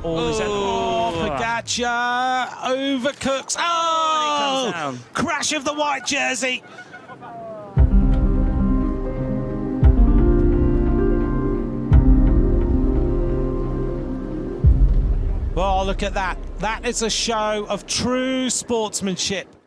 all his... Pogacar overcooks. Oh, and it comes down. Crash of the white jersey. Well, look at that. That is a show of true sportsmanship.